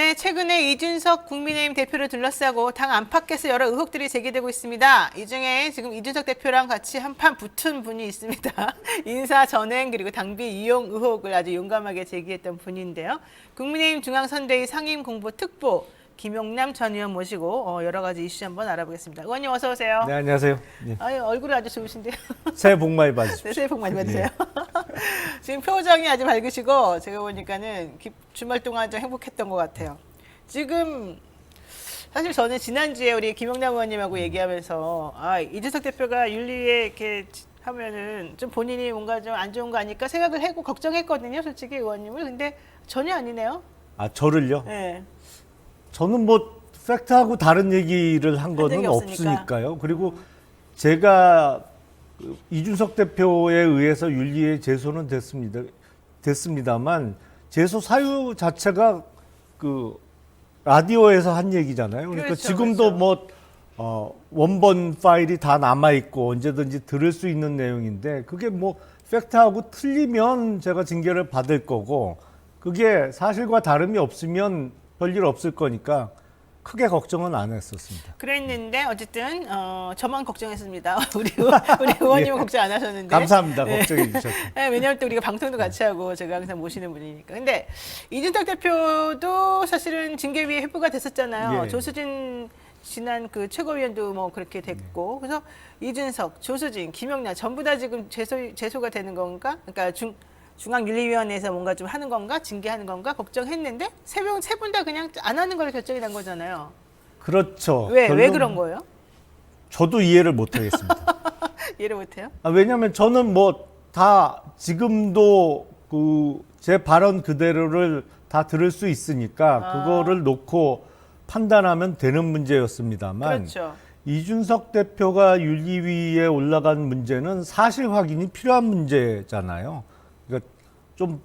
네, 최근에 이준석 국민의힘 대표를 둘러싸고 당 안팎에서 여러 의혹들이 제기되고 있습니다. 이 중에 지금 이준석 대표랑 같이 한판 붙은 분이 있습니다. 인사 전횡 그리고 당비 이용 의혹을 아주 용감하게 제기했던 분인데요. 국민의힘 중앙선대위 상임공보특보 김용남 전 의원 모시고 여러 가지 이슈 한번 알아보겠습니다. 의원님 어서 오세요. 네, 안녕하세요. 예. 아유, 얼굴이 아주 좋으신데요. 새해 복 많이 받으십시오. 네, 새해 복 많이 받으세요. 지금 표정이 아주 밝으시고 제가 보니까는 주말 동안 좀 행복했던 것 같아요. 지금 사실 저는 지난주에 우리 김용남 의원님하고 얘기하면서 이준석 대표가 윤리에 이렇게 하면은 좀 본인이 뭔가 좀 안 좋은 거 아닐까 생각을 하고 걱정했거든요, 솔직히 의원님을. 근데 전혀 아니네요. 아, 저를요? 네. 저는 뭐 팩트하고 다른 얘기를 한 거는 없으니까요. 그리고 제가 이준석 대표에 의해서 윤리에 제소는 됐습니다만 제소 사유 자체가 그 라디오에서 한 얘기잖아요. 그러니까 그렇죠, 지금도 그렇죠. 뭐 원본 파일이 다 남아 있고 언제든지 들을 수 있는 내용인데 그게 뭐 팩트하고 틀리면 제가 징계를 받을 거고 그게 사실과 다름이 없으면 별일 없을 거니까 크게 걱정은 안 했었습니다. 그랬는데 어쨌든 저만 걱정했습니다. 우리 의원님은 걱정 안 하셨는데. 감사합니다. 네. 걱정해 주셔서. 네, 왜냐하면 또 우리가 방송도 같이 하고 제가 항상 모시는 분이니까. 근데 이준석 대표도 사실은 징계위에 회부가 됐었잖아요. 예. 조수진 지난 그 최고위원도 뭐 그렇게 됐고. 그래서 이준석, 조수진, 김용남 전부 다 지금 제소가 되는 건가? 그러니까 중앙윤리위원회에서 뭔가 좀 하는 건가, 징계하는 건가 걱정했는데 세 분 다 그냥 안 하는 걸로 결정이 난 거잖아요. 그렇죠. 왜 그런 거예요? 저도 이해를 못 하겠습니다. 이해를 못해요? 왜냐하면 저는 뭐 다 지금도 그 제 발언 그대로를 다 들을 수 있으니까 그거를 놓고 판단하면 되는 문제였습니다만 그렇죠. 이준석 대표가 윤리위에 올라간 문제는 사실 확인이 필요한 문제잖아요. 그러니까 좀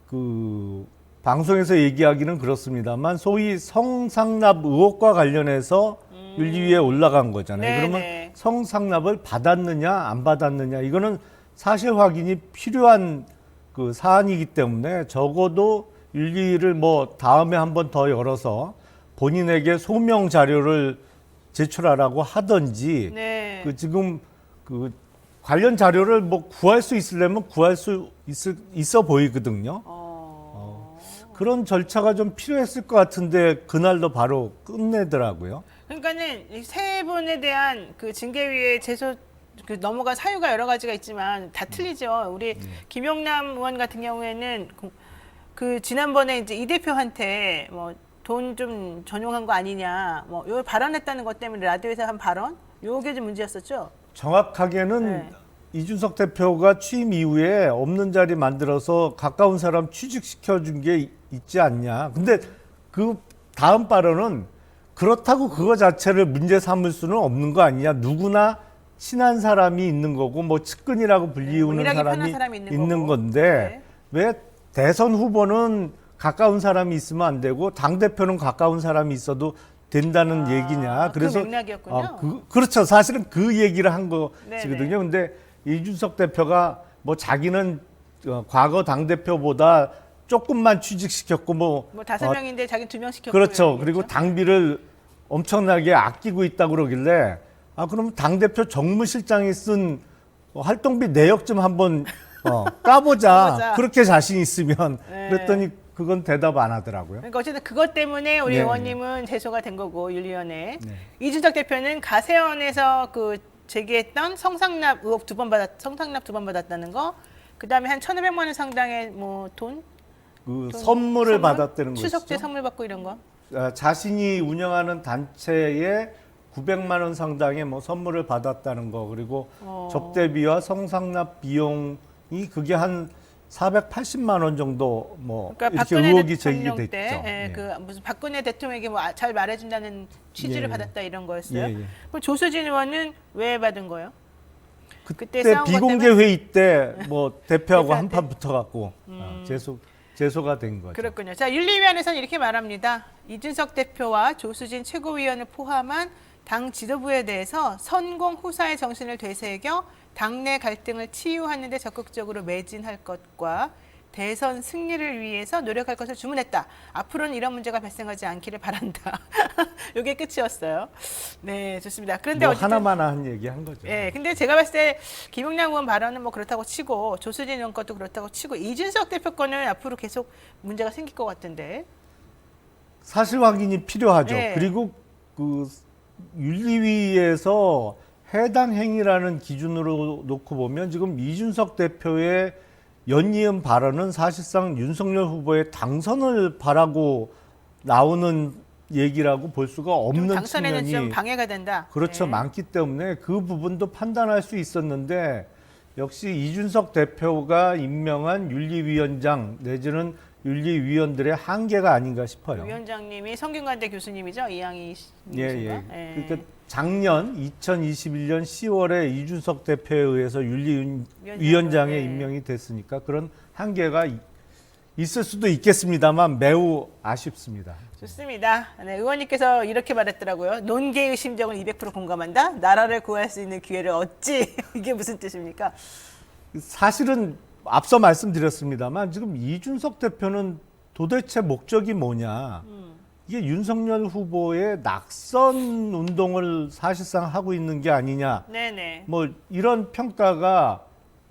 그 방송에서 얘기하기는 그렇습니다만 소위 성상납 의혹과 관련해서 윤리위에 올라간 거잖아요. 네네. 그러면 성상납을 받았느냐 안 받았느냐 이거는 사실 확인이 필요한 그 사안이기 때문에 적어도 윤리위를 뭐 다음에 한 번 더 열어서 본인에게 소명 자료를 제출하라고 하든지 네. 그 지금 그 관련 자료를 뭐 구할 수 있으려면 구할 수 있어 보이거든요. 그런 절차가 좀 필요했을 것 같은데 그날도 바로 끝내더라고요. 그러니까는 이 세 분에 대한 그 징계위의 제소 그 넘어간 사유가 여러 가지가 있지만 다 틀리죠. 우리 김용남 의원 같은 경우에는 그 지난번에 이제 이 대표한테 뭐 돈 좀 전용한 거 아니냐, 뭐 요 발언했다는 것 때문에 라디오에서 한 발언, 요게 좀 문제였었죠. 정확하게는 네. 이준석 대표가 취임 이후에 없는 자리 만들어서 가까운 사람 취직시켜 준 게 있지 않냐. 근데 그 다음 발언은 그렇다고 그거 자체를 문제 삼을 수는 없는 거 아니냐. 누구나 친한 사람이 있는 거고 뭐 측근이라고 불리우는 일하기 편한 사람이 사람이 있는 있는 거고. 건데 왜 대선 후보는 가까운 사람이 있으면 안 되고 당대표는 가까운 사람이 있어도 된다는 얘기냐. 그래서 그 맥락이었군요. 그렇죠. 사실은 그 얘기를 한 거거든요. 네네. 근데 이준석 대표가 뭐 자기는 과거 당대표보다 조금만 취직시켰고 뭐 5명인데 자기 2명 시켰고. 그렇죠. 그리고 당비를 엄청나게 아끼고 있다고 그러길래 그럼 당대표 정무실장이 쓴 활동비 내역 좀 한번 까보자. 까보자. 그렇게 자신 있으면 네. 그랬더니 그건 대답 안 하더라고요. 그러니까 어쨌든 그것 때문에 우리 네. 의원님은 제소가 된 거고 윤리위원회. 네. 이준석 대표는 가세원에서 그 제기했던 성상납 의혹 성상납 2번 받았다는 거. 그다음에 한 1,500만 원 상당의 뭐 돈 선물을 받았다는 거죠. 추석제 선물 받고 이런 거. 자신이 운영하는 단체에 900만 원 상당의 뭐 선물을 받았다는 거 그리고 접대비와 성상납 비용이 그게 한 480만 원 정도 뭐 그러니까 이렇게 박근혜 의혹이 대통령 제기됐죠. 때 예. 그 무슨 박근혜 대통령에게 뭐 잘 말해준다는 취지를 예. 받았다 이런 거였어요. 예, 예. 그럼 조수진 의원은 왜 받은 거예요? 그때 싸운 것 비공개 때문에? 회의 때 뭐 대표하고 대표한테? 한판 붙어갖고 제소가 된 거죠. 그렇군요. 자, 윤리위원회에서는 이렇게 말합니다. 이준석 대표와 조수진 최고위원을 포함한 당 지도부에 대해서 선공 후사의 정신을 되새겨 당내 갈등을 치유하는 데 적극적으로 매진할 것과 대선 승리를 위해서 노력할 것을 주문했다. 앞으로는 이런 문제가 발생하지 않기를 바란다. 이게 끝이었어요. 네, 좋습니다. 그런데 뭐 어쨌든 하나만 얘기 한 거죠. 예, 근데 제가 봤을 때 김용남 의원 발언은 뭐 그렇다고 치고 조수진 의원 것도 그렇다고 치고 이준석 대표 거는 앞으로 계속 문제가 생길 것 같은데. 사실 확인이 필요하죠. 네. 그리고 그 윤리위에서 해당 행위라는 기준으로 놓고 보면 지금 이준석 대표의 연이은 발언은 사실상 윤석열 후보의 당선을 바라고 나오는 얘기라고 볼 수가 좀 없는 당선에는 측면이 좀 방해가 된다. 그렇죠. 네. 많기 때문에 그 부분도 판단할 수 있었는데 역시 이준석 대표가 임명한 윤리위원장 내지는 윤리위원들의 한계가 아닌가 싶어요. 위원장님이 성균관대 교수님이죠, 이양희 예, 교수가. 예. 그러니까 작년 2021년 10월에 이준석 대표에 의해서 윤리위원장에 네. 임명이 됐으니까 그런 한계가 있을 수도 있겠습니다만 매우 아쉽습니다. 좋습니다. 네, 의원님께서 이렇게 말했더라고요. 논개의 심정을 200% 공감한다. 나라를 구할 수 있는 기회를 얻지. 이게 무슨 뜻입니까? 사실은 앞서 말씀드렸습니다만 지금 이준석 대표는 도대체 목적이 뭐냐. 이게 윤석열 후보의 낙선 운동을 사실상 하고 있는 게 아니냐. 네네. 뭐 이런 평가가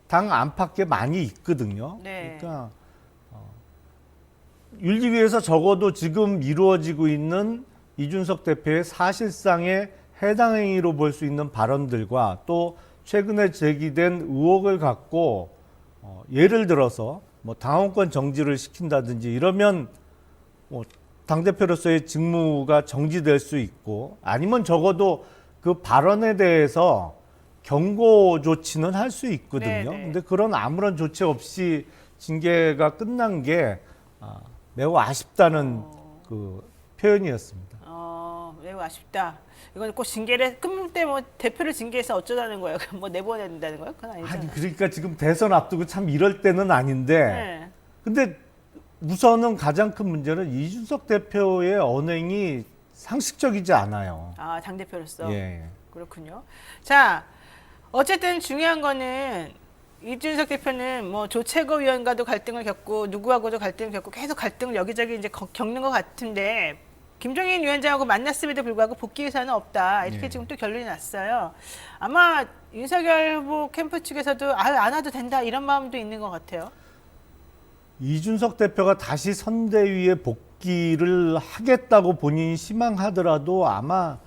당 안팎에 많이 있거든요. 네. 그러니까 윤리위에서 적어도 지금 이루어지고 있는 이준석 대표의 사실상의 해당 행위로 볼 수 있는 발언들과 또 최근에 제기된 의혹을 갖고 예를 들어서 뭐 당원권 정지를 시킨다든지 이러면 뭐 당대표로서의 직무가 정지될 수 있고 아니면 적어도 그 발언에 대해서 경고 조치는 할 수 있거든요. 네네. 근데 그런 아무런 조치 없이 징계가 끝난 게 매우 아쉽다는 그 표현이었습니다. 매우 아쉽다. 이건 꼭 징계를 끝때 뭐 대표를 징계해서 어쩌자는 거예요? 뭐 내보내야 된다는 거예요? 그건 아니잖아요. 아니 그러니까 지금 대선 앞두고 참 이럴 때는 아닌데 네. 근데 우선은 가장 큰 문제는 이준석 대표의 언행이 상식적이지 않아요. 아, 당대표로서. 예. 그렇군요. 자, 어쨌든 중요한 거는 이준석 대표는 뭐 조최고위원과도 갈등을 겪고 누구하고도 갈등을 겪고 계속 갈등을 여기저기 이제 겪는 것 같은데 김종인 위원장하고 만났음에도 불구하고 복귀 의사는 없다. 이렇게 예. 지금 또 결론이 났어요. 아마 윤석열 후보 캠프 측에서도 안 와도 된다 이런 마음도 있는 것 같아요. 이준석 대표가 다시 선대위에 복귀를 하겠다고 본인이 희망하더라도 아마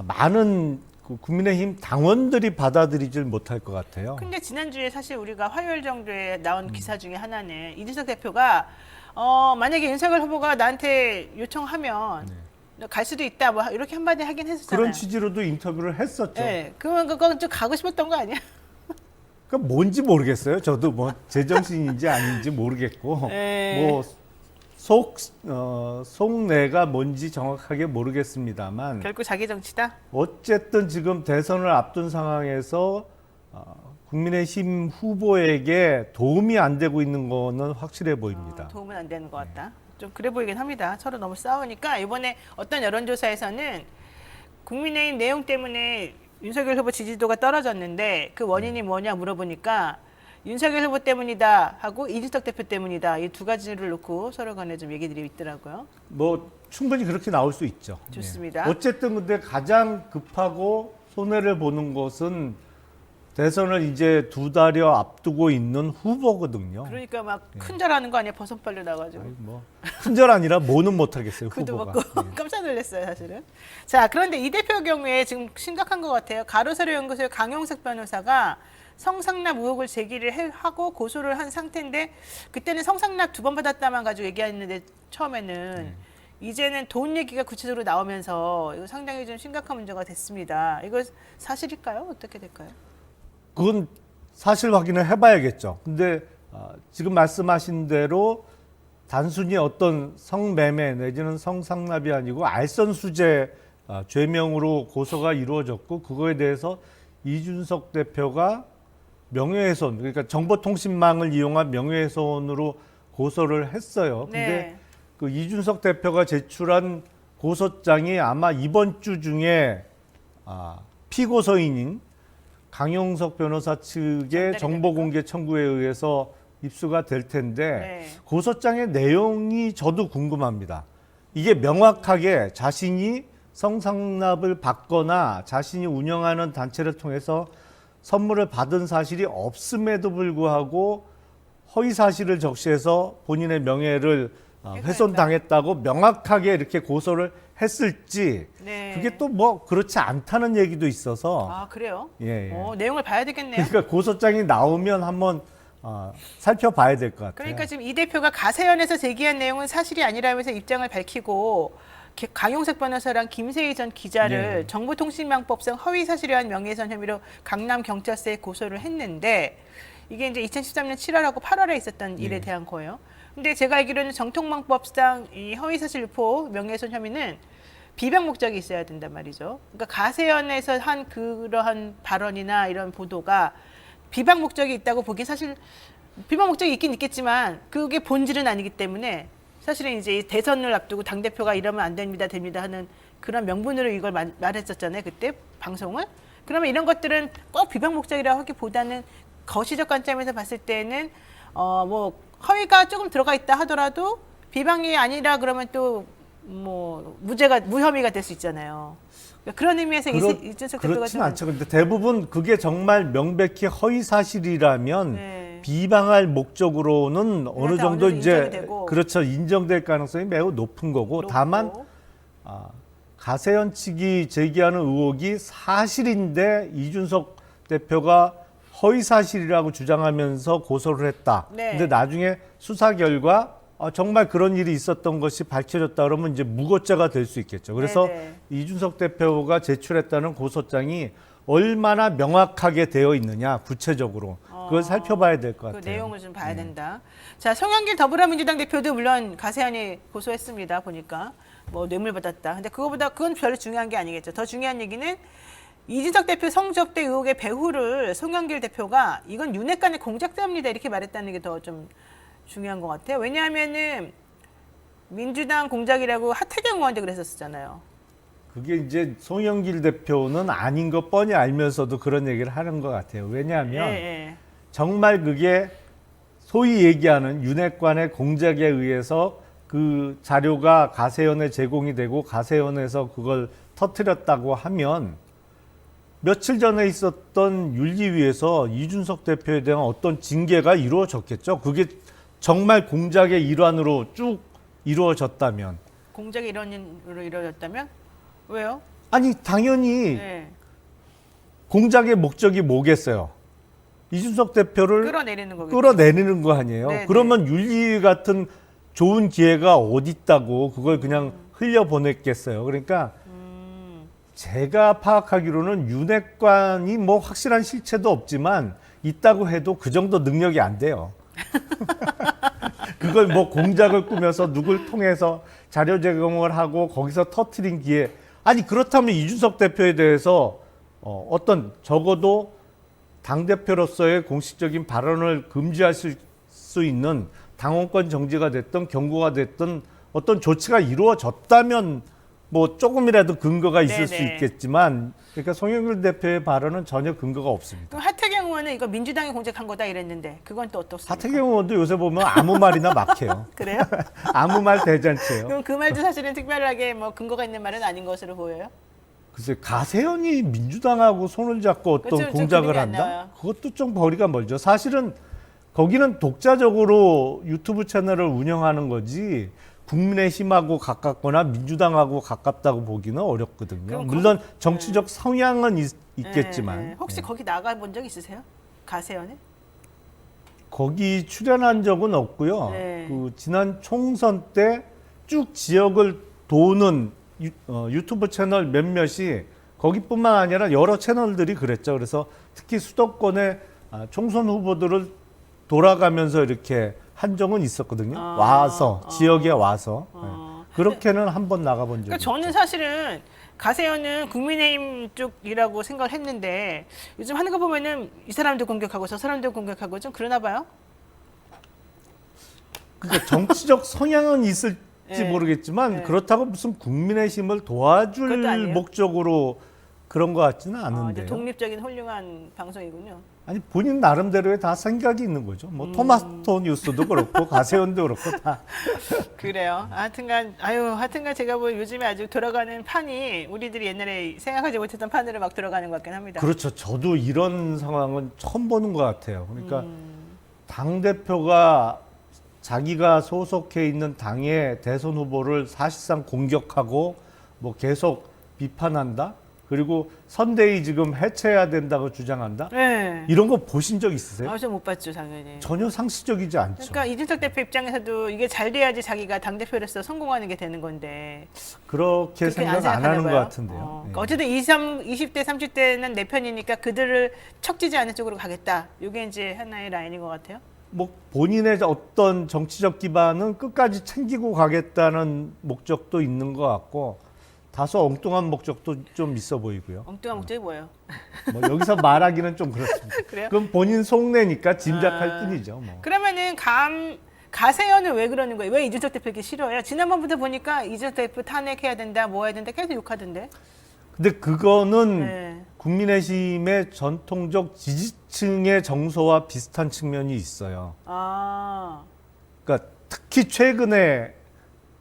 많은 그 국민의힘 당원들이 받아들이질 못할 것 같아요. 근데 지난주에 사실 우리가 화요일 정도에 나온 기사 중에 하나는 이준석 대표가 만약에 윤석열 후보가 나한테 요청하면 너 갈 수도 있다 뭐 이렇게 한마디 하긴 했었잖아요. 그런 취지로도 인터뷰를 했었죠. 네, 그러면 그건 좀 가고 싶었던 거 아니야? 그러니까 뭔지 모르겠어요. 저도 뭐 제정신인지 아닌지 모르겠고 네. 뭐 속내가 뭔지 정확하게 모르겠습니다만 결국 자기 정치다. 어쨌든 지금 대선을 앞둔 상황에서 국민의힘 후보에게 도움이 안 되고 있는 거는 확실해 보입니다. 도움은 안 되는 것 같다. 좀 그래 보이긴 합니다. 서로 너무 싸우니까 이번에 어떤 여론조사에서는 국민의힘 내용 때문에 윤석열 후보 지지도가 떨어졌는데 그 원인이 뭐냐 물어보니까 윤석열 후보 때문이다 하고 이준석 대표 때문이다. 이 두 가지를 놓고 서로 간에 좀 얘기들이 있더라고요. 뭐 충분히 그렇게 나올 수 있죠. 좋습니다. 예. 어쨌든 근데 가장 급하고 손해를 보는 것은 대선을 이제 2달여 앞두고 있는 후보거든요. 그러니까 막 큰절하는 거 아니야? 버섯 빨려 나가지고. 아니, 뭐 큰절 아니라 뭐는 못 하겠어요, 그도 후보가. 먹고 깜짝 놀랐어요, 사실은. 자, 그런데 이 대표 경우에 지금 심각한 것 같아요. 가로세로 연구소의 강용석 변호사가 성상납 의혹을 제기를 하고 고소를 한 상태인데 그때는 성상납 2번 받았다만 가지고 얘기했는데 처음에는 이제는 돈 얘기가 구체적으로 나오면서 이거 상당히 좀 심각한 문제가 됐습니다. 이거 사실일까요? 어떻게 될까요? 그건 사실 확인을 해봐야겠죠. 근데 지금 말씀하신 대로 단순히 어떤 성매매 내지는 성상납이 아니고 알선수재 죄명으로 고소가 이루어졌고 그거에 대해서 이준석 대표가 명예훼손, 그러니까 정보통신망을 이용한 명예훼손으로 고소를 했어요. 근데 네. 그 이준석 대표가 제출한 고소장이 아마 이번 주 중에 피고서인인 강용석 변호사 측의 전달이 정보 공개 청구에 의해서 입수가 될 텐데 네. 고소장의 내용이 저도 궁금합니다. 이게 명확하게 자신이 성상납을 받거나 자신이 운영하는 단체를 통해서 선물을 받은 사실이 없음에도 불구하고 허위 사실을 적시해서 본인의 명예를 훼손당했다고 명확하게 이렇게 고소를 했을지 네. 그게 또 뭐 그렇지 않다는 얘기도 있어서 아 그래요? 예, 예. 내용을 봐야 되겠네요. 그러니까 고소장이 나오면 한번 살펴봐야 될 것 같아요. 그러니까 지금 이 대표가 가세연에서 제기한 내용은 사실이 아니라면서 입장을 밝히고 강용석 변호사랑 김세희 전 기자를 네. 정보통신망법상 허위사실에 한 명예훼손 혐의로 강남경찰서에 고소를 했는데 이게 이제 2013년 7월하고 8월에 있었던 일에 대한 거예요. 근데 제가 알기로는 정통망법상 이 허위사실 유포 명예훼손 혐의는 비방 목적이 있어야 된단 말이죠. 그러니까 가세연에서 한 그러한 발언이나 이런 보도가 비방 목적이 있다고 보기 사실 비방 목적이 있긴 있겠지만 그게 본질은 아니기 때문에 사실은 이제 이 대선을 앞두고 당대표가 이러면 안 됩니다 하는 그런 명분으로 이걸 말했었잖아요. 그때 방송을. 그러면 이런 것들은 꼭 비방 목적이라고 하기보다는 거시적 관점에서 봤을 때는 뭐 허위가 조금 들어가 있다 하더라도 비방이 아니라 그러면 또 뭐 무혐의가 될 수 있잖아요. 그러니까 그런 의미에서 이준석 대표가 그렇진 않죠. 근데 대부분 그게 정말 명백히 허위 사실이라면 네. 비방할 목적으로는 어느 정도 인정이 이제 되고. 그렇죠. 인정될 가능성이 매우 높은 거고 높고. 다만 가세연 측이 제기하는 의혹이 사실인데 이준석 대표가 허위 사실이라고 주장하면서 고소를 했다. 네. 근데 나중에 수사 결과 정말 그런 일이 있었던 것이 밝혀졌다 그러면 이제 무고죄가 될 수 있겠죠. 그래서 네네. 이준석 대표가 제출했다는 고소장이 얼마나 명확하게 되어 있느냐 구체적으로 그걸 살펴봐야 될 것 그 같아요. 내용을 좀 봐야 된다. 자, 송영길 더불어민주당 대표도 물론 가세연이 고소했습니다. 보니까 뭐 뇌물 받았다. 근데 그건 별로 중요한 게 아니겠죠. 더 중요한 얘기는 이준석 대표 성접대 의혹의 배후를 송영길 대표가 이건 윤핵관의 공작대입니다 이렇게 말했다는 게 더 좀 중요한 것 같아요. 왜냐하면은 민주당 공작이라고 하태경 의원도 그랬었잖아요. 그게 이제 송영길 대표는 아닌 거 뻔히 알면서도 그런 얘기를 하는 것 같아요. 왜냐하면 예. 정말 그게 소위 얘기하는 윤핵관의 공작에 의해서 그 자료가 가세연에 제공이 되고 가세연에서 그걸 터뜨렸다고 하면 며칠 전에 있었던 윤리위에서 이준석 대표에 대한 어떤 징계가 이루어졌겠죠. 그게 정말 공작의 일환으로 쭉 이루어졌다면. 공작이 일원으로 이루어졌다면 왜요? 아니 당연히 네. 공작의 목적이 뭐겠어요? 이준석 대표를 끌어내리는 거겠죠. 끌어내리는 거 아니에요? 네네. 그러면 윤리위 같은 좋은 기회가 어디 있다고 그걸 그냥 흘려보냈겠어요. 그러니까 제가 파악하기로는 윤핵관이 뭐 확실한 실체도 없지만 있다고 해도 그 정도 능력이 안 돼요. 그걸 뭐 공작을 꾸며서 누굴 통해서 자료 제공을 하고 거기서 터트린 기회. 아니 그렇다면 이준석 대표에 대해서 어떤 적어도 당대표로서의 공식적인 발언을 금지할 수 있는 당원권 정지가 됐든 경고가 됐든 어떤 조치가 이루어졌다면 뭐 조금이라도 근거가 있을 수 네네. 있겠지만 그러니까 송영길 대표의 발언은 전혀 근거가 없습니다. 그럼 하태경 의원은 이거 민주당이 공작한 거다 이랬는데 그건 또 어떻습니까? 하태경 의원도 요새 보면 아무 말이나 막해요. 그래요? 아무 말 대잔치예요. 그럼 그 말도 사실은 특별하게 뭐 근거가 있는 말은 아닌 것으로 보여요? 글쎄 가세연이 민주당하고 손을 잡고 어떤 그렇죠, 좀 공작을 그림이 안 나와요. 한다? 그것도 좀 거리가 멀죠. 사실은 거기는 독자적으로 유튜브 채널을 운영하는 거지 국민의힘하고 가깝거나 민주당하고 가깝다고 보기는 어렵거든요. 그럼 물론 정치적 성향은 있겠지만 네. 혹시 거기 나가본 적 있으세요? 가세연에? 거기 출연한 적은 없고요. 네. 그 지난 총선 때 쭉 지역을 도는 유튜브 채널 몇몇이 거기뿐만 아니라 여러 채널들이 그랬죠. 그래서 특히 수도권의 총선 후보들을 돌아가면서 이렇게 한 적은 있었거든요. 지역에 와서. 네. 그렇게는 한 번 나가본 적이 그러니까 저는 사실은 가세연은 국민의힘 쪽이라고 생각을 했는데 요즘 하는 거 보면은 이 사람도 공격하고 저 사람도 공격하고 좀 그러나 봐요. 그러니까 정치적 성향은 있을지 네. 모르겠지만 네. 그렇다고 무슨 국민의힘을 그것도 도와줄 아니에요? 목적으로 그런 것 같지는 이제 않은데요. 독립적인 훌륭한 방송이군요. 아니 본인 나름대로의 다 생각이 있는 거죠. 뭐 토마토 뉴스도 그렇고 가세현도 그렇고 다. 그래요. 하여튼간 제가 뭐 요즘에 아주 돌아가는 판이 우리들이 옛날에 생각하지 못했던 판으로 막 돌아가는 것 같긴 합니다. 그렇죠. 저도 이런 상황은 처음 보는 것 같아요. 그러니까 당 대표가 자기가 소속해 있는 당의 대선 후보를 사실상 공격하고 뭐 계속 비판한다. 그리고 선대위 지금 해체해야 된다고 주장한다. 네. 이런 거 보신 적 있으세요? 저못 봤죠, 당연히. 전혀 상식적이지 않죠. 그러니까 이준석 대표 입장에서도 이게 잘 돼야지 자기가 당대표로서 성공하는 게 되는 건데. 그렇게 생각 안 생각하나 하는 것 봐요. 같은데요. 그러니까 어쨌든 20대, 30대는 내 편이니까 그들을 척지지 않는 쪽으로 가겠다. 이게 이제 하나의 라인인 것 같아요. 뭐 본인의 어떤 정치적 기반은 끝까지 챙기고 가겠다는 목적도 있는 것 같고 다소 엉뚱한 목적도 좀 있어 보이고요. 엉뚱한 목적이 뭐예요? 뭐 여기서 말하기는 좀 그렇습니다. 그래요? 그럼 본인 속내니까 짐작할 뿐이죠. 뭐. 그러면은 가세현은 왜 그러는 거예요? 왜 이준석 대표 이렇게 싫어요? 지난번부터 보니까 이준석 대표 탄핵해야 된다, 뭐 해야 된다 계속 욕하던데. 근데 그거는 네. 국민의힘의 전통적 지지층의 정서와 비슷한 측면이 있어요. 그러니까 특히 최근에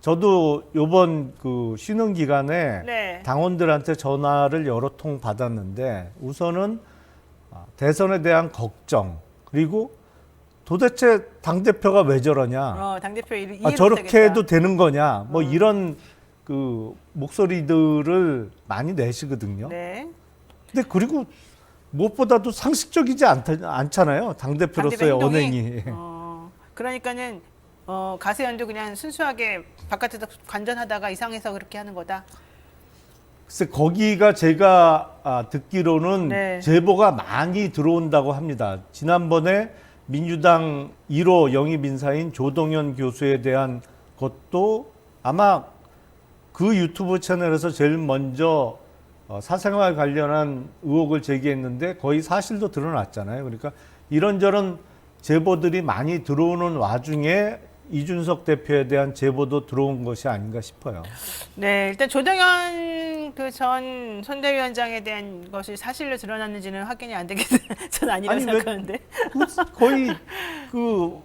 저도 요번 그 쉬는 기간에 네. 당원들한테 전화를 여러 통 받았는데 우선은 대선에 대한 걱정 그리고 도대체 당대표가 왜 저러냐 당대표 이해를 저렇게 못하겠다. 해도 되는 거냐 뭐 이런 그 목소리들을 많이 내시거든요. 네. 근데 그리고 무엇보다도 상식적이지 않잖아요. 당대표로서의 당대표 행동이? 언행이. 그러니까는 가세현도 그냥 순수하게 바깥에서 관전하다가 이상해서 그렇게 하는 거다. 글쎄 거기가 제가 듣기로는 네. 제보가 많이 들어온다고 합니다. 지난번에 민주당 1호 영입 인사인 조동현 교수에 대한 것도 아마 그 유튜브 채널에서 제일 먼저 사생활 관련한 의혹을 제기했는데 거의 사실도 드러났잖아요. 그러니까 이런저런 제보들이 많이 들어오는 와중에 이준석 대표에 대한 제보도 들어온 것이 아닌가 싶어요. 네, 일단 조동현 그 전 선대위원장에 대한 것이 사실로 드러났는지는 확인이 안 되겠. 전 아니라고 아니, 생각하는데. 거의 그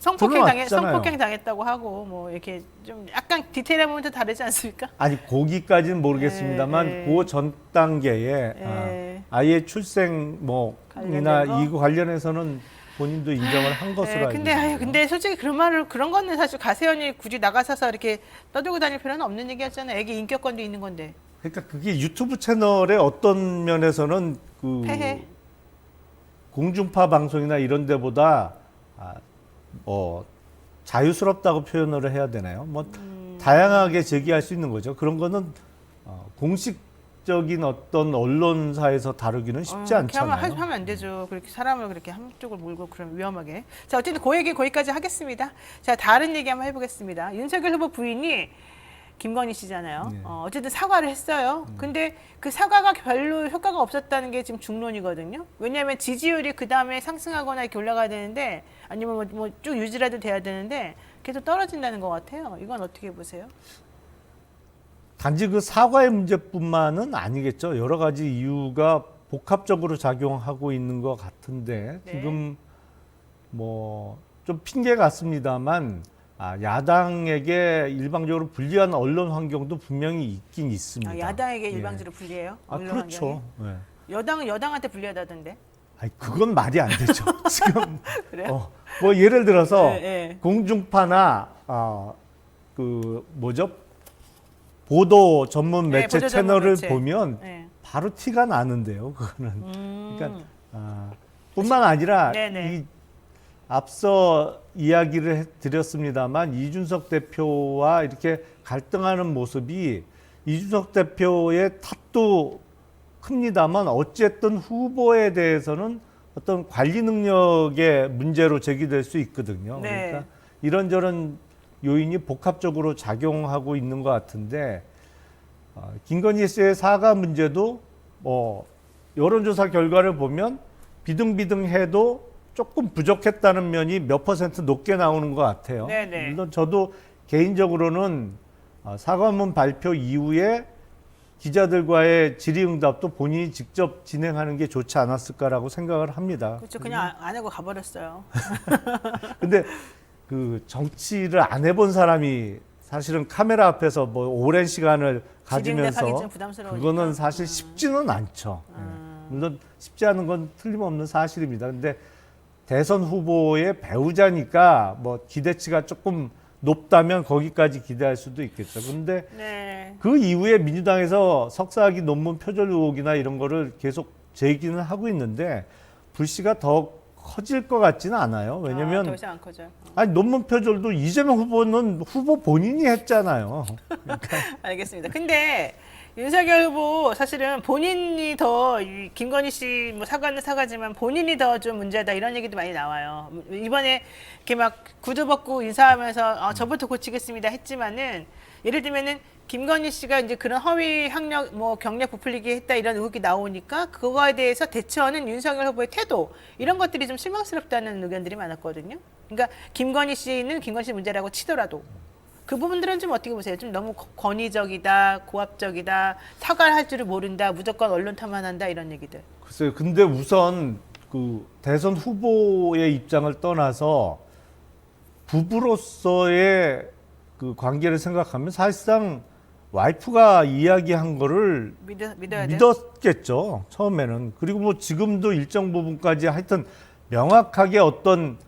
성폭행 당했다고 하고 뭐 이렇게 좀 약간 디테일한 부분도 다르지 않습니까? 아니 거기까지는 모르겠습니다만 네. 그 전 단계에 네. 아예 출생 뭐이나 관련된 거? 이거 관련해서는 본인도 인정을 한 것으로 알고 있습니다. 근데 솔직히 그런 거는 사실 가세현이 굳이 나가서서 이렇게 떠들고 다닐 필요는 없는 얘기였잖아요. 애기 인격권도 있는 건데. 그러니까 그게 유튜브 채널의 어떤 면에서는 그 폐해. 공중파 방송이나 이런 데보다 자유스럽다고 표현을 해야 되나요? 뭐 다양하게 제기할 수 있는 거죠. 그런 거는 공식적인 어떤 언론사에서 다루기는 쉽지 그렇게 않잖아요. 하면 안 되죠. 그렇게 사람을 그렇게 한쪽을 몰고 그러면 위험하게. 자, 어쨌든 그 얘기 거기까지 하겠습니다. 자, 다른 얘기 한번 해보겠습니다. 윤석열 후보 부인이 김건희 씨잖아요. 네. 어쨌든 사과를 했어요. 근데 그 사과가 별로 효과가 없었다는 게 지금 중론이거든요. 왜냐하면 지지율이 그 다음에 상승하거나 이렇게 올라가야 되는데 아니면 뭐 쭉 유지라도 돼야 되는데 계속 떨어진다는 것 같아요. 이건 어떻게 보세요? 단지 그 사과의 문제뿐만은 아니겠죠. 여러 가지 이유가 복합적으로 작용하고 있는 것 같은데 네. 지금 뭐 좀 핑계 같습니다만 야당에게 일방적으로 불리한 언론 환경도 분명히 있긴 있습니다. 야당에게 예. 일방적으로 불리해요? 언론 그렇죠. 환경이? 예. 여당은 여당한테 불리하다던데. 아니, 그건 말이 안 되죠. 지금 그래요? 뭐 예를 들어서 네. 공중파나 그 뭐죠? 보도 전문 네, 매체 보도 전문 채널을 매체. 보면 네. 바로 티가 나는데요. 그거는. 그러니까 뿐만 아니라 네네. 이 앞서 이야기를 드렸습니다만 이준석 대표와 이렇게 갈등하는 모습이 이준석 대표의 탓도 큽니다만 어쨌든 후보에 대해서는 어떤 관리 능력의 문제로 제기될 수 있거든요. 네. 그러니까 이런저런 요인이 복합적으로 작용하고 있는 것 같은데 김건희 씨의 사과 문제도 여론조사 결과를 보면 비등비등해도 조금 부족했다는 면이 몇 퍼센트 높게 나오는 것 같아요. 네네. 물론 저도 개인적으로는 사과문 발표 이후에 기자들과의 질의응답도 본인이 직접 진행하는 게 좋지 않았을까라고 생각을 합니다. 그렇죠. 그냥 안 하고 가버렸어요. 근데 그 정치를 안 해본 사람이 사실은 카메라 앞에서 뭐 오랜 시간을 질의응답하기 좀 가지면서 부담스러우니까. 그거는 사실 쉽지는 않죠. 물론 쉽지 않은 건 틀림없는 사실입니다. 근데 대선 후보의 배우자니까 뭐 기대치가 조금 높다면 거기까지 기대할 수도 있겠죠. 근데 네. 그 이후에 민주당에서 석사학위 논문 표절 의혹이나 이런 거를 계속 제기는 하고 있는데 불씨가 더 커질 것 같지는 않아요. 더 왜냐면 이상 안 커져. 아니 논문 표절도 이재명 후보는 후보 본인이 했잖아요. 알겠습니다. 근데 윤석열 후보 사실은 본인이 더 김건희 씨 뭐 사과는 사과지만 본인이 더 좀 문제다 이런 얘기도 많이 나와요. 이번에 이렇게 막 구두 벗고 인사하면서 저부터 고치겠습니다 했지만은 예를 들면은 김건희 씨가 이제 그런 허위 학력 뭐 경력 부풀리기 했다 이런 의혹이 나오니까 그거에 대해서 대처하는 윤석열 후보의 태도 이런 것들이 좀 실망스럽다는 의견들이 많았거든요. 그러니까 김건희 씨는 김건희 씨 문제라고 치더라도 그 부분들은 좀 어떻게 보세요? 좀 너무 권위적이다, 고압적이다, 사과를 할 줄을 모른다, 무조건 언론 탐험한다 이런 얘기들. 글쎄요. 근데 우선 그 대선 후보의 입장을 떠나서 부부로서의 그 관계를 생각하면 사실상 와이프가 이야기한 거를 믿어야 돼요? 믿었겠죠. 처음에는. 그리고 뭐 지금도 일정 부분까지 하여튼 명확하게 어떤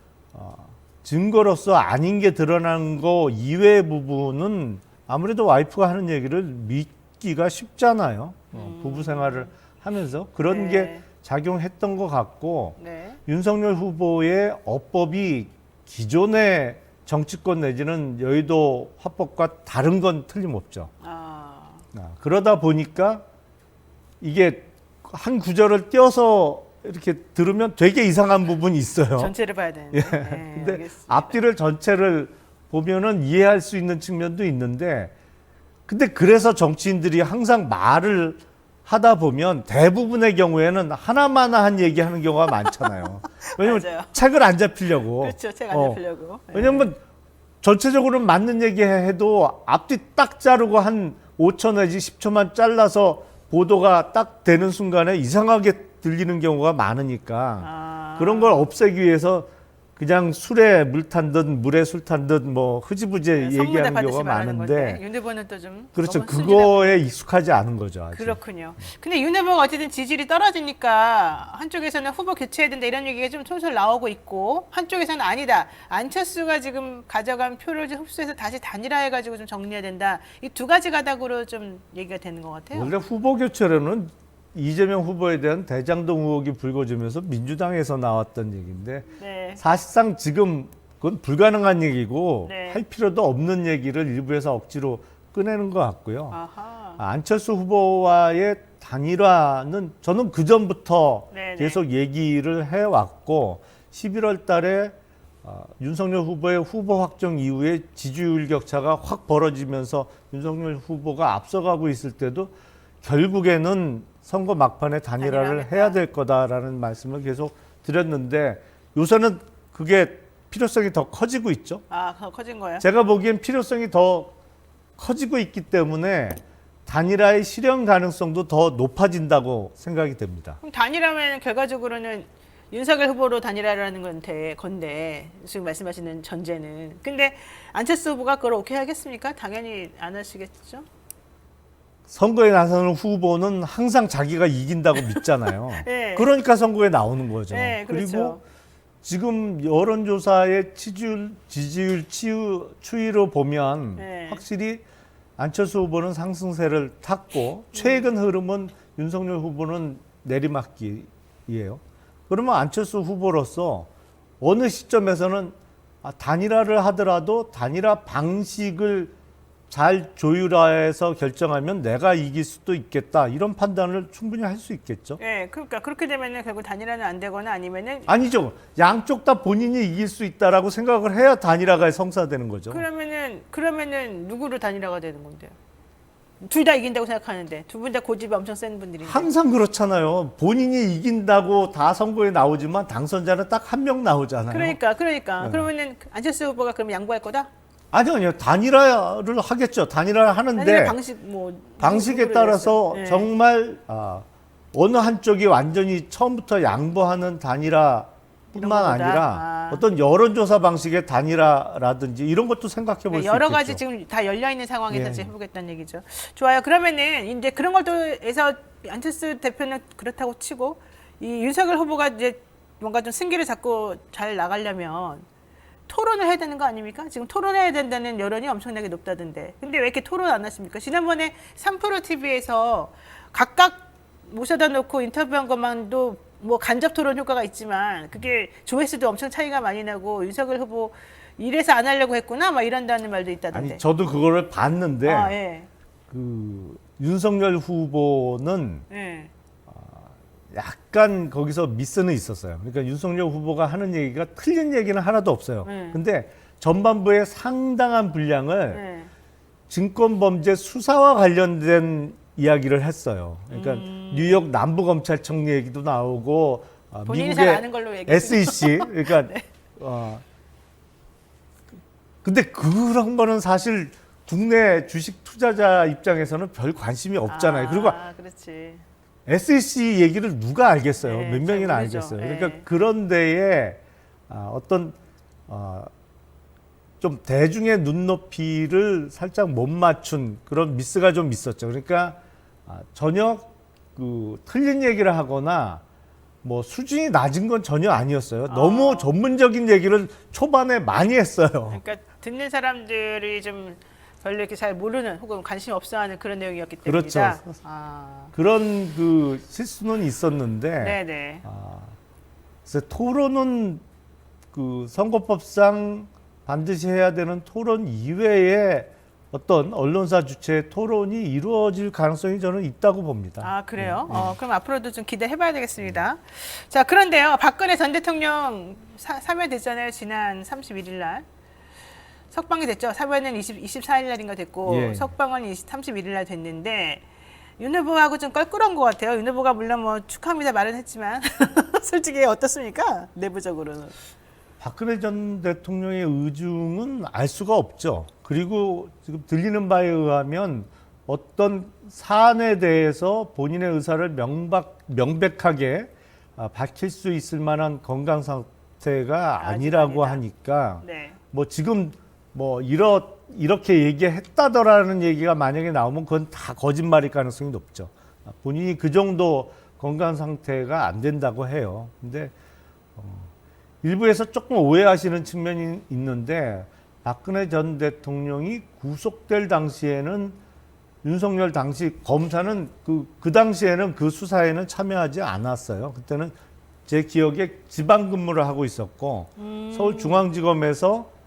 증거로서 아닌 게 드러난 거 이외의 부분은 아무래도 와이프가 하는 얘기를 믿기가 쉽잖아요. 부부 생활을 하면서 그런 네. 게 작용했던 것 같고 네. 윤석열 후보의 어법이 기존의 정치권 내지는 여의도 화법과 다른 건 틀림없죠. 그러다 보니까 이게 한 구절을 띄어서 이렇게 들으면 되게 이상한 부분이 있어요. 전체를 봐야 되는데. 예. 네, 근데 알겠습니다. 앞뒤를 전체를 보면은 이해할 수 있는 측면도 있는데, 근데 그래서 정치인들이 항상 말을 하다 보면 대부분의 경우에는 하나마나한 얘기하는 경우가 많잖아요. 왜냐면 맞아요. 책을 안 잡히려고. 그렇죠. 책 안 잡히려고. 네. 왜냐면 전체적으로는 맞는 얘기 해도 앞뒤 딱 자르고 한 5초 내지 10초만 잘라서 보도가 딱 되는 순간에 이상하게 들리는 경우가 많으니까 그런 걸 없애기 위해서 그냥 술에 물 탄 듯 물에 술 탄 듯 뭐 흐지부지 얘기하는 경우가 많은데 윤 후보는 또 좀 그렇죠. 그거에 익숙하지 않은 거죠. 아직. 그렇군요. 근데 윤 후보가 어쨌든 지지율이 떨어지니까 한쪽에서는 후보 교체해야 된다 이런 얘기가 좀 솔솔 나오고 있고 한쪽에서는 아니다. 안철수가 지금 가져간 표를 좀 흡수해서 다시 단일화해가지고 좀 정리해야 된다. 이 두 가지 가닥으로 좀 얘기가 되는 것 같아요. 원래 후보 교체로는 이재명 후보에 대한 대장동 의혹이 불거지면서 민주당에서 나왔던 얘기인데 네. 사실상 지금 그건 불가능한 얘기고 네. 할 필요도 없는 얘기를 일부에서 억지로 꺼내는 것 같고요. 아하. 안철수 후보와의 단일화는 저는 그 전부터 네네. 계속 얘기를 해왔고 11월 달에 윤석열 후보의 후보 확정 이후에 지지율 격차가 확 벌어지면서 윤석열 후보가 앞서가고 있을 때도 결국에는 선거 막판에 단일화를 단일화하겠다. 해야 될 거다라는 말씀을 계속 드렸는데 요새는 그게 필요성이 더 커지고 있죠. 커진 거예요? 제가 보기엔 필요성이 더 커지고 있기 때문에 단일화의 실현 가능성도 더 높아진다고 생각이 됩니다. 그럼 단일화면 결과적으로는 윤석열 후보로 단일화라는 건데 지금 말씀하시는 전제는. 근데 안철수 후보가 그걸 오케이 하겠습니까? 당연히 안 하시겠죠? 선거에 나서는 후보는 항상 자기가 이긴다고 믿잖아요. 네. 그러니까 선거에 나오는 거죠. 네, 그렇죠. 그리고 지금 여론조사의 지지율 추이로 보면 네. 확실히 안철수 후보는 상승세를 탔고 최근 흐름은 윤석열 후보는 내리막길이에요. 그러면 안철수 후보로서 어느 시점에서는 단일화를 하더라도 단일화 방식을 잘 조율해서 결정하면 내가 이길 수도 있겠다 이런 판단을 충분히 할 수 있겠죠. 네, 그러니까 그렇게 되면은 결국 단일화는 안 되거나 아니면은 아니죠. 양쪽 다 본인이 이길 수 있다라고 생각을 해야 단일화가 성사되는 거죠. 그러면은 누구로 단일화가 되는 건데요? 둘 다 이긴다고 생각하는데 두 분 다 고집이 엄청 센 분들인데. 항상 그렇잖아요. 본인이 이긴다고 다 선거에 나오지만 당선자는 딱 한 명 나오잖아요. 그러니까 네. 그러면은 안철수 후보가 그럼 양보할 거다? 아니요. 단일화를 하겠죠. 단일화를 하는데 단일화 방식 뭐 방식에 누구를 따라서 위해서? 네. 정말 어느 한쪽이 완전히 처음부터 양보하는 단일화뿐만 이런 거보다? 아니라 어떤 여론조사 방식의 단일화라든지 이런 것도 생각해 볼 수 있겠죠. 여러 가지 지금 다 열려 있는 상황에서 예. 지금 해보겠다는 얘기죠. 좋아요. 그러면은 이제 그런 것도 해서 안철수 대표는 그렇다고 치고 이 윤석열 후보가 이제 뭔가 좀 승기를 잡고 잘 나가려면 토론을 해야 되는 거 아닙니까? 지금 토론해야 된다는 여론이 엄청나게 높다던데. 근데 왜 이렇게 토론 안 하십니까? 지난번에 3프로 TV에서 각각 모셔다 놓고 인터뷰한 것만도 뭐 간접 토론 효과가 있지만 그게 조회수도 엄청 차이가 많이 나고 윤석열 후보 이래서 안 하려고 했구나 막 이런다는 말도 있다던데. 아니 저도 그거를 봤는데 아, 예. 그 윤석열 후보는 예. 약간 거기서 미스는 있었어요. 그러니까 윤석열 후보가 하는 얘기가 틀린 얘기는 하나도 없어요. 네. 근데 전반부의 상당한 분량을 예. 증권범죄 수사와 관련된 이야기를 했어요. 그러니까 뉴욕 남부검찰청 얘기도 나오고 본인이 잘 아는 걸로 얘기해 SEC 그러니까 네. 근데 그런 거는 사실 국내 주식 투자자 입장에서는 별 관심이 없잖아요. 그리고 그렇지. SEC 얘기를 누가 알겠어요? 네, 몇 잘 명이나 모르죠. 알겠어요. 네. 그러니까 그런 데에 어떤 좀 대중의 눈높이를 살짝 못 맞춘 그런 미스가 좀 있었죠. 그러니까 전혀 그 틀린 얘기를 하거나 뭐 수준이 낮은 건 전혀 아니었어요. 너무 전문적인 얘기를 초반에 많이 했어요. 그러니까 듣는 사람들이 좀 별로 이렇게 잘 모르는 혹은 관심 없어하는 그런 내용이었기 때문이다. 그렇죠. 아, 그런 그 실수는 있었는데 네네. 그래서 토론은 그 선거법상 반드시 해야 되는 토론 이외에 어떤 언론사 주최의 토론이 이루어질 가능성이 저는 있다고 봅니다. 아, 그래요? 그럼 앞으로도 좀 기대해봐야 되겠습니다. 자, 그런데요. 박근혜 전 대통령 사면됐잖아요. 지난 31일 날. 석방이 됐죠. 사면은 24일 날인가 됐고 예. 석방은 31일 날 됐는데 윤 후보하고 좀 껄끄러운 것 같아요. 윤 후보가 물론 뭐 축하합니다 말은 했지만 솔직히 어떻습니까? 내부적으로는. 박근혜 전 대통령의 의중은 알 수가 없죠. 그리고 지금 들리는 바에 의하면 어떤 사안에 대해서 본인의 의사를 명백하게 밝힐 수 있을 만한 건강 상태가 아니라고 아니다. 하니까 네. 뭐 지금 뭐 이렇게 얘기했다더라는 얘기가 만약에 나오면 그건 다 거짓말일 가능성이 높죠. 본인이 그 정도 건강 상태가 안 된다고 해요. 근데 일부에서 조금 오해하시는 측면이 있는데 박근혜 전 대통령이 구속될 당시에는 윤석열 당시 검사는 그 당시에는 그 수사에는 참여하지 않았어요. 그때는 제 기억에 지방 근무를 하고 있었고 서울중앙지검에서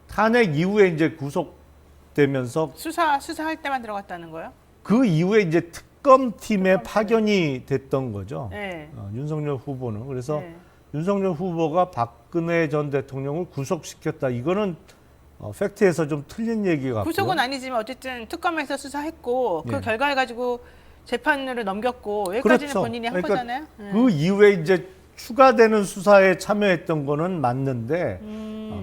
탄핵 이후에 이제 구속되면서 수사할 때만 들어갔다는 거예요? 그 이후에 이제 특검팀에 파견이 됐던 거죠. 네. 윤석열 후보는. 그래서 네. 윤석열 후보가 박근혜 전 대통령을 구속시켰다. 이거는 팩트에서 좀 틀린 얘기 같고요. 구속은 아니지만 어쨌든 특검에서 수사했고 그 예. 결과를 가지고 재판으로 넘겼고 여기까지는 그렇죠. 본인이 한 그러니까 거잖아요. 그 이후에 이제 추가되는 수사에 참여했던 거는 맞는데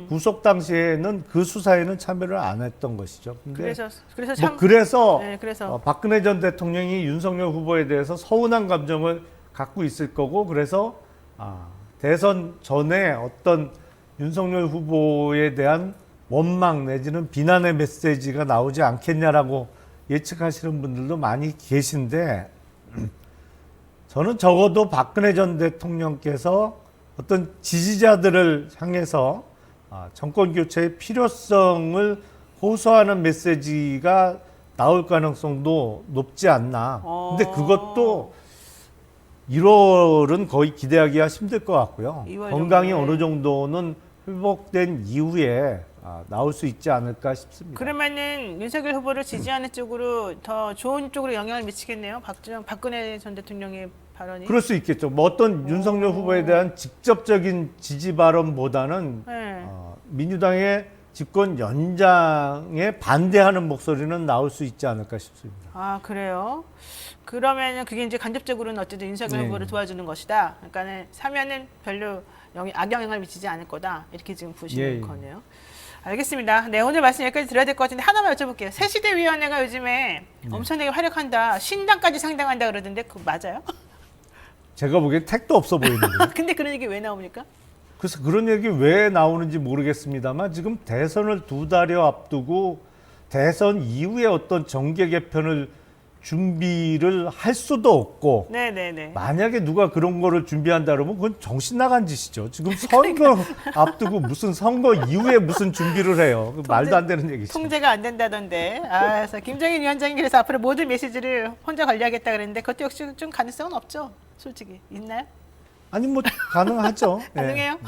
구속 당시에는 그 수사에는 참여를 안 했던 것이죠. 근데 그래서 뭐 참 그래서 네, 그래서 박근혜 전 대통령이 윤석열 후보에 대해서 서운한 감정을 갖고 있을 거고 그래서 대선 전에 어떤 윤석열 후보에 대한 원망 내지는 비난의 메시지가 나오지 않겠냐라고 예측하시는 분들도 많이 계신데 저는 적어도 박근혜 전 대통령께서 어떤 지지자들을 향해서 정권 교체의 필요성을 호소하는 메시지가 나올 가능성도 높지 않나. 근데 그것도 1월은 거의 기대하기가 힘들 것 같고요. 2월 건강이 정도에. 어느 정도는 회복된 이후에 나올 수 있지 않을까 싶습니다. 그러면은 윤석열 후보를 지지하는 쪽으로 더 좋은 쪽으로 영향을 미치겠네요. 박근혜 전 대통령의 발언이. 그럴 수 있겠죠. 뭐 어떤 윤석열 후보에 대한 직접적인 지지 발언보다는 네. 민주당의 집권 연장에 반대하는 목소리는 나올 수 있지 않을까 싶습니다. 아, 그래요? 그러면은 그게 이제 간접적으로는 어쨌든 윤석열 네. 후보를 도와주는 것이다. 그러니까는 사면은 별로 악영향을 미치지 않을 거다. 이렇게 지금 보시는 예, 예. 거네요. 알겠습니다. 네, 오늘 말씀 여기까지 들어야 될 것 같은데 하나만 여쭤볼게요. 새시대위원회가 요즘에 엄청나게 활약한다. 신당까지 상당한다 그러던데 그거 맞아요? 제가 보기엔 택도 없어 보이는데. 근데 그런 얘기 왜 나옵니까? 그래서 그런 얘기 왜 나오는지 모르겠습니다만 지금 대선을 2달여 앞두고 대선 이후에 어떤 정계 개편을 준비를 할 수도 없고 네네네. 만약에 누가 그런 거를 준비한다 그러면 그건 정신 나간 짓이죠. 지금 선거 앞두고 무슨 선거 이후에 무슨 준비를 해요. 말도 안 되는 얘기죠. 통제가 안 된다던데. 아, 그래서 김정인 위원장이 그래서 앞으로 모든 메시지를 혼자 관리하겠다 그랬는데 그것도 역시 좀 가능성은 없죠. 솔직히 있나요? 아니 뭐 가능하죠. 예. 가능해요?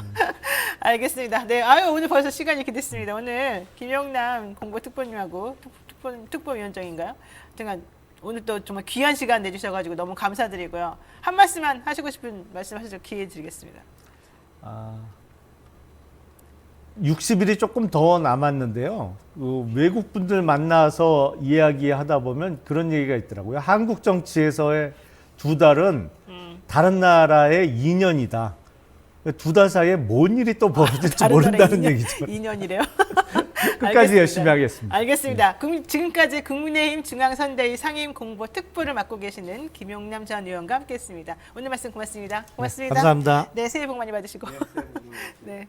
알겠습니다. 네, 아유 오늘 벌써 시간이 이렇게 됐습니다. 오늘 김영남 공보특보님하고 특보위원장인가요? 등한 오늘 또 정말 귀한 시간 내주셔가지고 너무 감사드리고요. 한 말씀만 하시고 싶은 말씀하시죠. 기회 드리겠습니다. 60일이 조금 더 남았는데요. 외국 분들 만나서 이야기하다 보면 그런 얘기가 있더라고요. 한국 정치에서의 2달은 다른 나라의 2년이다. 2달 사이에 뭔 일이 또 벌어질지 모른다는 얘기죠. 2년이래요. 끝까지 열심히 하겠습니다. 알겠습니다. 지금까지 국민의힘 중앙선대위 상임 공보 특보를 맡고 계시는 김용남 전 의원과 함께했습니다. 오늘 말씀 고맙습니다. 고맙습니다. 네, 감사합니다. 네, 새해 복 많이 받으시고. 네.